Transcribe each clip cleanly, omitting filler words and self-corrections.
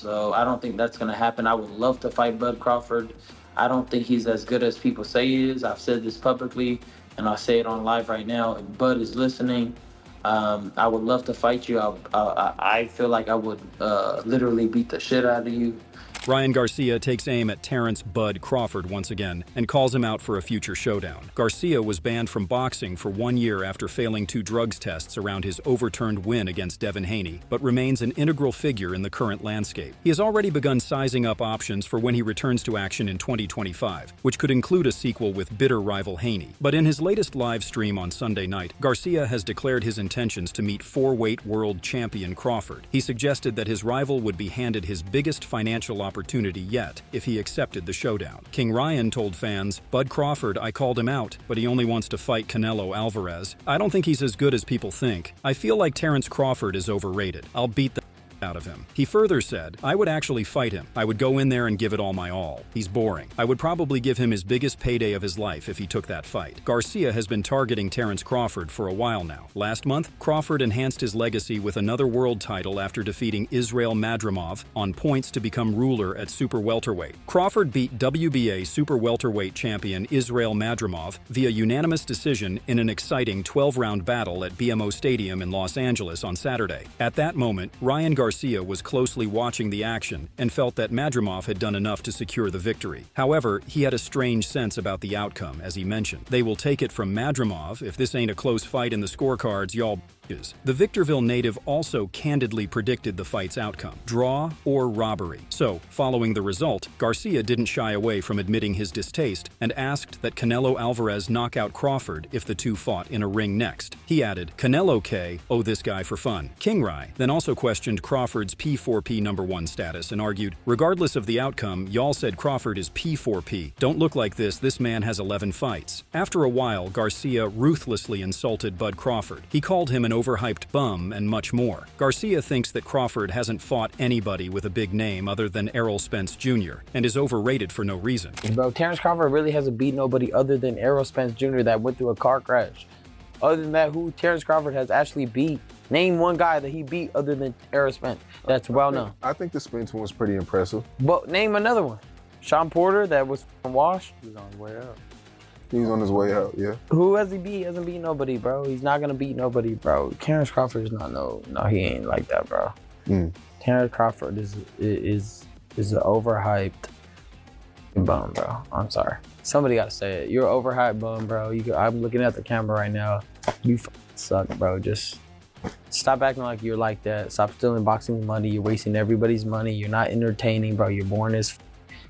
So I don't think that's going to happen. I would love to fight Bud Crawford. I don't think he's as good as people say he is. I've said this publicly, and I'll say it on live right now. If Bud is listening, I would love to fight you. I feel like I would literally beat the shit out of you. Ryan Garcia takes aim at Terence "Bud" Crawford once again and calls him out for a future showdown. Garcia was banned from boxing for 1 year after failing 2 drugs tests around his overturned win against Devin Haney, but remains an integral figure in the current landscape. He has already begun sizing up options for when he returns to action in 2025, which could include a sequel with bitter rival Haney. But in his latest live stream on Sunday night, Garcia has declared his intentions to meet 4-weight world champion Crawford. He suggested that his rival would be handed his biggest financial opportunity yet if he accepted the showdown. King Ryan told fans, "Bud Crawford, I called him out, but he only wants to fight Canelo Alvarez. I don't think he's as good as people think. I feel like Terence Crawford is overrated. I'll beat the out of him." He further said, "I would actually fight him. I would go in there and give it all my all. He's boring. I would probably give him his biggest payday of his life if he took that fight." Garcia has been targeting Terence Crawford for a while now. Last month, Crawford enhanced his legacy with another world title after defeating Israel Madrimov on points to become ruler at super welterweight. Crawford beat WBA super welterweight champion Israel Madrimov via unanimous decision in an exciting 12-round battle at BMO Stadium in Los Angeles on Saturday. At that moment, Ryan Garcia was closely watching the action and felt that Madrimov had done enough to secure the victory. However, he had a strange sense about the outcome, as he mentioned. "They will take it from Madrimov. If this ain't a close fight in the scorecards, y'all bitches." The Victorville native also candidly predicted the fight's outcome: draw or robbery. So, following the result, Garcia didn't shy away from admitting his distaste and asked that Canelo Alvarez knock out Crawford if the two fought in a ring next. He added, "Canelo K, oh this guy for fun." King Rai then also questioned Crawford's P4P #1 status and argued, "Regardless of the outcome, y'all said Crawford is P4P. Don't look like this man has 11 fights." After a while, Garcia ruthlessly insulted Bud Crawford. He called him an overhyped bum and much more. Garcia thinks that Crawford hasn't fought anybody with a big name other than Errol Spence Jr. and is overrated for no reason. Bro, Terence Crawford really hasn't beat nobody other than Errol Spence Jr. that went through a car crash. Other than that, who Terence Crawford has actually beat? Name one guy that he beat other than Errol Spence that's well known. I think the Spence one was pretty impressive. But name another one. Sean Porter that was from Wash. He's on his way out. He's on his way out, yeah. Who has he beat? He hasn't beat nobody, bro. He's not gonna beat nobody, bro. Terence Crawford is not no, he ain't like that, bro. Terence Crawford is an overhyped bum, bro. I'm sorry. Somebody gotta say it. You're an overhyped bum, bro. I'm looking at the camera right now. You suck, bro. Just stop acting like you're like that. Stop stealing boxing money. You're wasting everybody's money. You're not entertaining, bro. You're boring as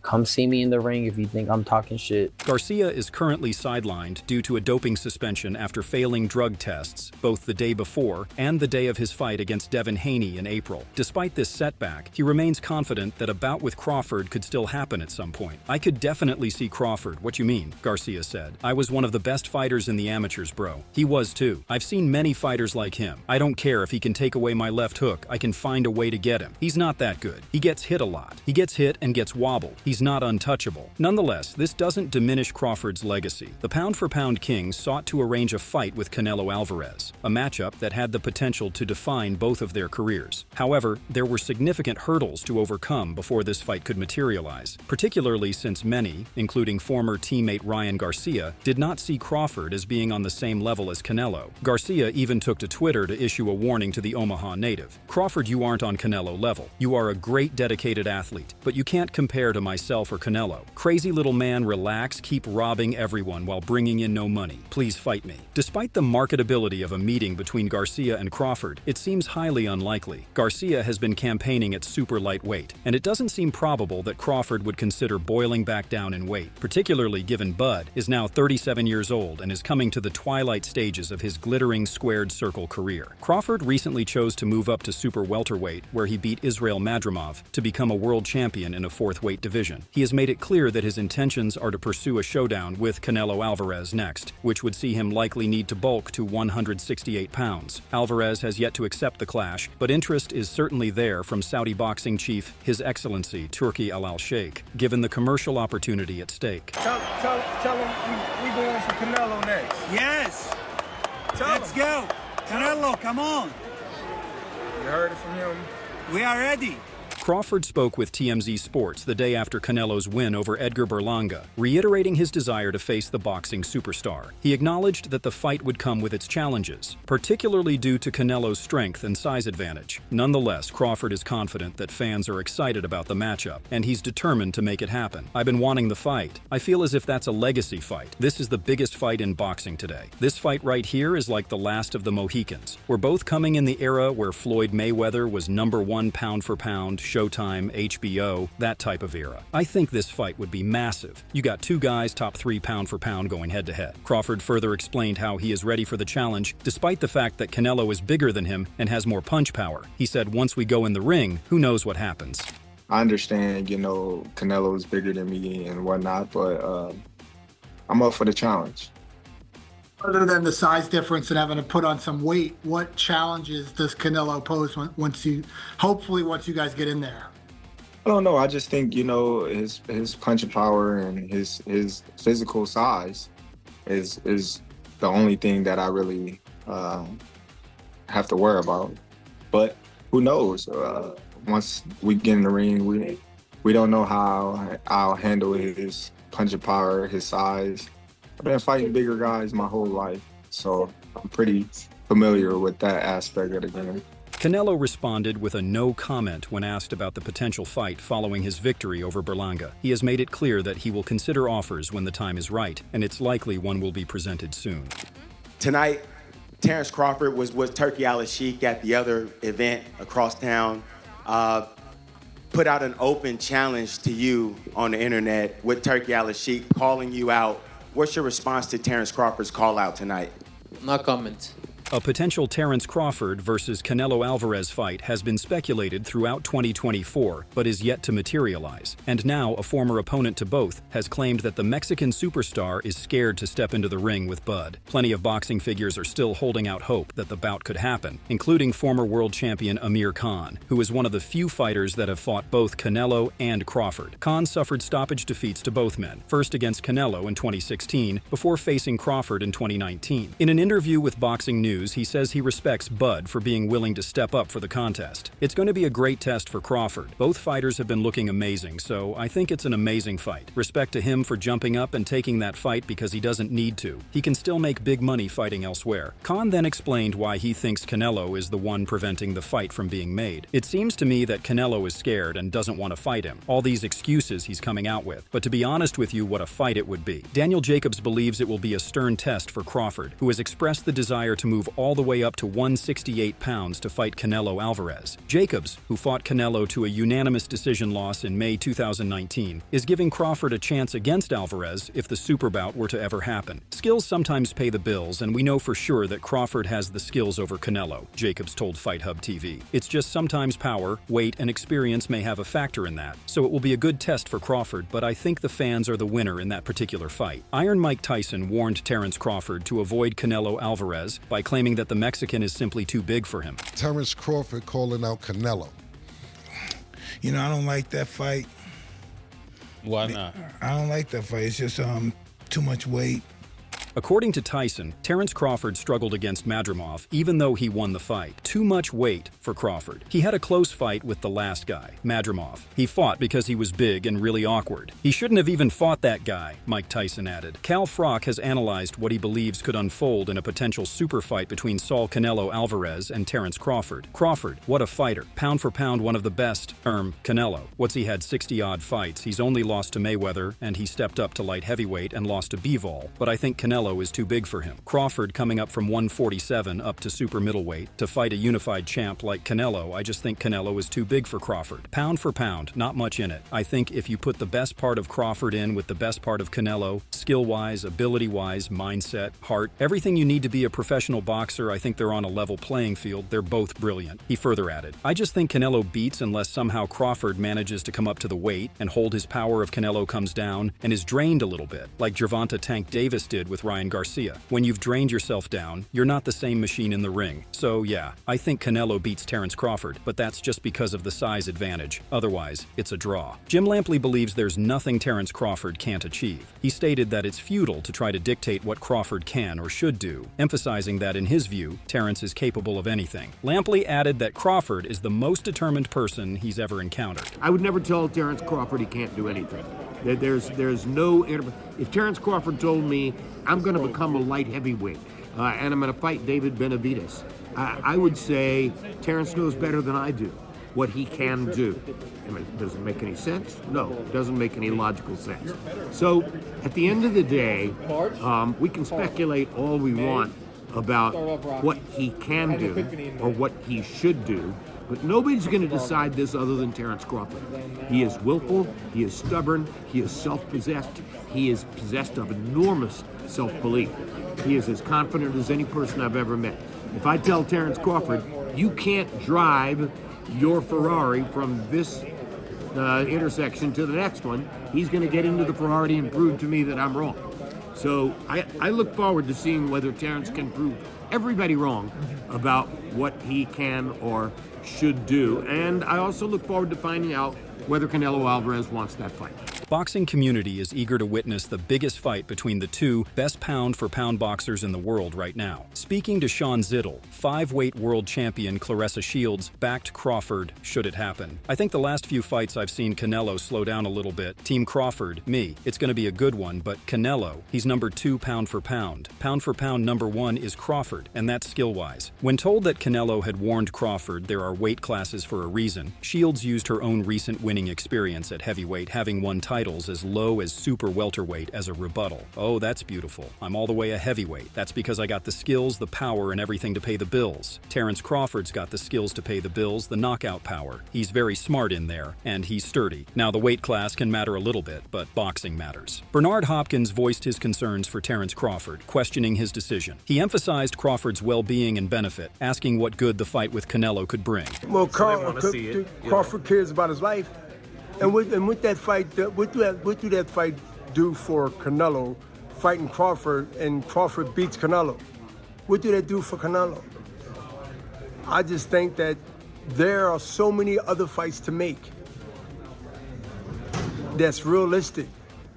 Come see me in the ring if you think I'm talking shit. Garcia is currently sidelined due to a doping suspension after failing drug tests, both the day before and the day of his fight against Devin Haney in April. Despite this setback, he remains confident that a bout with Crawford could still happen at some point. "I could definitely see Crawford, what you mean," Garcia said. "I was one of the best fighters in the amateurs, bro. He was too. I've seen many fighters like him. I don't care if he can take away my left hook, I can find a way to get him. He's not that good. He gets hit a lot. He gets hit and gets wobbled. He's not untouchable." Nonetheless, this doesn't diminish Crawford's legacy. The pound-for-pound king sought to arrange a fight with Canelo Alvarez, a matchup that had the potential to define both of their careers. However, there were significant hurdles to overcome before this fight could materialize, particularly since many, including former teammate Ryan Garcia, did not see Crawford as being on the same level as Canelo. Garcia even took to Twitter to issue a warning to the Omaha native. "Crawford, you aren't on Canelo level. You are a great dedicated athlete, but you can't compare to myself or Canelo. Crazy little man, relax, keep robbing everyone while bringing in no money. Please fight me." Despite the marketability of a meeting between Garcia and Crawford, it seems highly unlikely. Garcia has been campaigning at super lightweight, and it doesn't seem probable that Crawford would consider boiling back down in weight, particularly given Bud is now 37 years old and is coming to the twilight stages of his glittering squared circle career. Crawford recently chose to move up to super welterweight, where he beat Israel Madrimov to become a world champion in a fourth weight division. He has made it clear that his intentions are to pursue a showdown with Canelo Alvarez next, which would see him likely need to bulk to 168 pounds. Alvarez has yet to accept the clash, but interest is certainly there from Saudi boxing chief His Excellency Turki Al Sheikh, given the commercial opportunity at stake. Tell him we going for Canelo next. Yes! Let's go! Canelo, come on! You heard it from him. We are ready. Crawford spoke with TMZ Sports the day after Canelo's win over Edgar Berlanga, reiterating his desire to face the boxing superstar. He acknowledged that the fight would come with its challenges, particularly due to Canelo's strength and size advantage. Nonetheless, Crawford is confident that fans are excited about the matchup, and he's determined to make it happen. "I've been wanting the fight. I feel as if that's a legacy fight. This is the biggest fight in boxing today. This fight right here is like the last of the Mohicans. We're both coming in the era where Floyd Mayweather was #1 pound for pound, Showtime, HBO, that type of era. I think this fight would be massive. You got two guys top 3 pound for pound going head to head." Crawford further explained how he is ready for the challenge, despite the fact that Canelo is bigger than him and has more punch power. He said, "Once we go in the ring, who knows what happens." I understand, Canelo is bigger than me and whatnot, but I'm up for the challenge. Other than the size difference and having to put on some weight, what challenges does Canelo pose once you guys get in there? I don't know. I just think, his punching power and his physical size is the only thing that I really have to worry about. But who knows? Once we get in the ring, we don't know how I'll handle his punching power, his size. I've been fighting bigger guys my whole life, so I'm pretty familiar with that aspect of the game. Canelo responded with a no comment when asked about the potential fight following his victory over Berlanga. He has made it clear that he will consider offers when the time is right, and it's likely one will be presented soon. Tonight, Terence Crawford was with Turkey Al-Sheikh at the other event across town. Put out an open challenge to you on the internet with Turkey Al-Sheikh calling you out. What's your response to Terence Crawford's call out tonight? No comment. A potential Terence Crawford versus Canelo Alvarez fight has been speculated throughout 2024, but is yet to materialize. And now, a former opponent to both has claimed that the Mexican superstar is scared to step into the ring with Bud. Plenty of boxing figures are still holding out hope that the bout could happen, including former world champion Amir Khan, who is one of the few fighters that have fought both Canelo and Crawford. Khan suffered stoppage defeats to both men, first against Canelo in 2016, before facing Crawford in 2019. In an interview with Boxing News, he says he respects Bud for being willing to step up for the contest. "It's going to be a great test for Crawford. Both fighters have been looking amazing, so I think it's an amazing fight. Respect to him for jumping up and taking that fight because he doesn't need to. He can still make big money fighting elsewhere." Khan then explained why he thinks Canelo is the one preventing the fight from being made. "It seems to me that Canelo is scared and doesn't want to fight him. All these excuses he's coming out with. But to be honest with you, what a fight it would be." Daniel Jacobs believes it will be a stern test for Crawford, who has expressed the desire to move all the way up to 168 pounds to fight Canelo Alvarez. Jacobs, who fought Canelo to a unanimous decision loss in May 2019, is giving Crawford a chance against Alvarez if the super bout were to ever happen. "Skills sometimes pay the bills, and we know for sure that Crawford has the skills over Canelo," Jacobs told Fight Hub TV. "It's just sometimes power, weight, and experience may have a factor in that. So it will be a good test for Crawford, but I think the fans are the winner in that particular fight." Iron Mike Tyson warned Terence Crawford to avoid Canelo Alvarez by claiming that the Mexican is simply too big for him. Terence Crawford calling out Canelo. I don't like that fight. Why not? I don't like that fight. It's just too much weight. According to Tyson, Terence Crawford struggled against Madrimov even though he won the fight. Too much weight for Crawford. He had a close fight with the last guy, Madrimov. He fought because he was big and really awkward. "He shouldn't have even fought that guy," Mike Tyson added. Cal Frock has analyzed what he believes could unfold in a potential super fight between Saul Canelo Alvarez and Terence Crawford. Crawford, what a fighter. Pound for pound, one of the best. Canelo. What's he had 60-odd fights. He's only lost to Mayweather, and he stepped up to light heavyweight and lost to Bivol. But I think Canelo is too big for him. Crawford coming up from 147 up to super middleweight to fight a unified champ like Canelo. I just think Canelo is too big for Crawford. Pound for pound, not much in it. I think if you put the best part of Crawford in with the best part of Canelo, skill-wise, ability-wise, mindset, heart, everything you need to be a professional boxer, I think they're on a level playing field. They're both brilliant." He further added, "I just think Canelo beats unless somehow Crawford manages to come up to the weight and hold his power if Canelo comes down and is drained a little bit, like Gervonta Tank Davis did with Ryan Garcia. When you've drained yourself down, you're not the same machine in the ring. So yeah, I think Canelo beats Terence Crawford, but that's just because of the size advantage. Otherwise, it's a draw. Jim Lampley believes there's nothing Terence Crawford can't achieve. He stated that it's futile to try to dictate what Crawford can or should do, emphasizing that in his view, Terence is capable of anything. Lampley added that Crawford is the most determined person he's ever encountered. I would never tell Terence Crawford he can't do anything. There's no, if Terence Crawford told me I'm going to become a light heavyweight and I'm going to fight David Benavidez, I would say Terence knows better than I do what he can do. I mean, does it make any sense? No, it doesn't make any logical sense. So at the end of the day, we can speculate all we want about what he can do or what he should do, but nobody's going to decide this other than Terence Crawford. He is willful, he is stubborn, he is self-possessed, he is possessed of enormous self-belief. He is as confident as any person I've ever met. If I tell Terence Crawford, you can't drive your Ferrari from this intersection to the next one, he's going to get into the Ferrari and prove to me that I'm wrong. So I look forward to seeing whether Terence can prove everybody wrong about what he can or should do. And I also look forward to finding out whether Canelo Alvarez wants that fight. Boxing community is eager to witness the biggest fight between the two best pound-for-pound boxers in the world right now. Speaking to Sean Zittel, 5-weight world champion Claressa Shields backed Crawford should it happen. I think the last few fights I've seen Canelo slow down a little bit. Team Crawford, me, it's going to be a good one, but Canelo, he's number 2 pound-for-pound. Pound-for-pound number 1 is Crawford, and that's skill-wise. When told that Canelo had warned Crawford there are weight classes for a reason, Shields used her own recent winning experience at heavyweight, having won titles as low as super welterweight as a rebuttal. Oh, that's beautiful. I'm all the way a heavyweight. That's because I got the skills, the power, and everything to pay the bills. Terence Crawford's got the skills to pay the bills, the knockout power. He's very smart in there, and he's sturdy. Now, the weight class can matter a little bit, but boxing matters. Bernard Hopkins voiced his concerns for Terence Crawford, questioning his decision. He emphasized Crawford's well-being and benefit, asking what good the fight with Canelo could bring. Well, Crawford cares about his life. And with that fight, what do that fight do for Canelo, fighting Crawford, and Crawford beats Canelo? What do that do for Canelo? I just think that there are so many other fights to make that's realistic,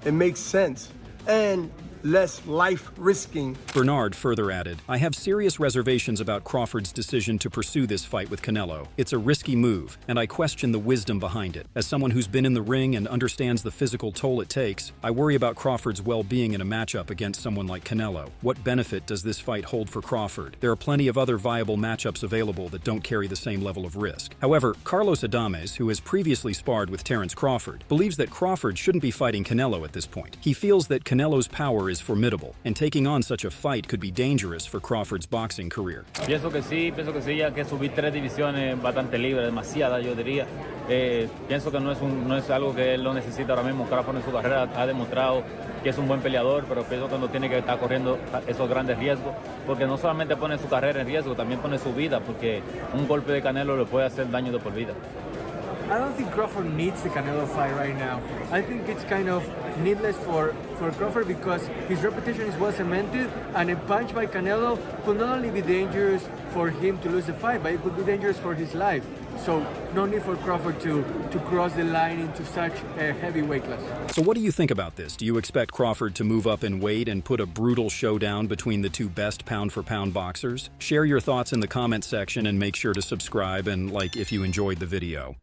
it makes sense, and less life-risking. Bernard further added, I have serious reservations about Crawford's decision to pursue this fight with Canelo. It's a risky move, and I question the wisdom behind it. As someone who's been in the ring and understands the physical toll it takes, I worry about Crawford's well-being in a matchup against someone like Canelo. What benefit does this fight hold for Crawford? There are plenty of other viable matchups available that don't carry the same level of risk. However, Carlos Adames, who has previously sparred with Terence Crawford, believes that Crawford shouldn't be fighting Canelo at this point. He feels that Canelo's power is formidable, and taking on such a fight could be dangerous for Crawford's boxing career. Pienso que sí, ya que subí 3 divisiones bastante libre, demasiada yo diría. Pienso que no es algo que él lo necesita ahora mismo. Crawford en su carrera ha demostrado que es un buen peleador, pero pienso que no tiene que estar corriendo esos grandes riesgos, porque no solamente pone su carrera en riesgo, también pone su vida, porque un golpe de Canelo le puede hacer daño de por vida. I don't think Crawford needs the Canelo fight right now. I think it's kind of needless for Crawford because his reputation is well cemented, and a punch by Canelo could not only be dangerous for him to lose the fight, but it could be dangerous for his life. So no need for Crawford to cross the line into such a heavyweight class. So what do you think about this? Do you expect Crawford to move up in weight and put a brutal showdown between the two best pound-for-pound boxers? Share your thoughts in the comment section and make sure to subscribe and like if you enjoyed the video.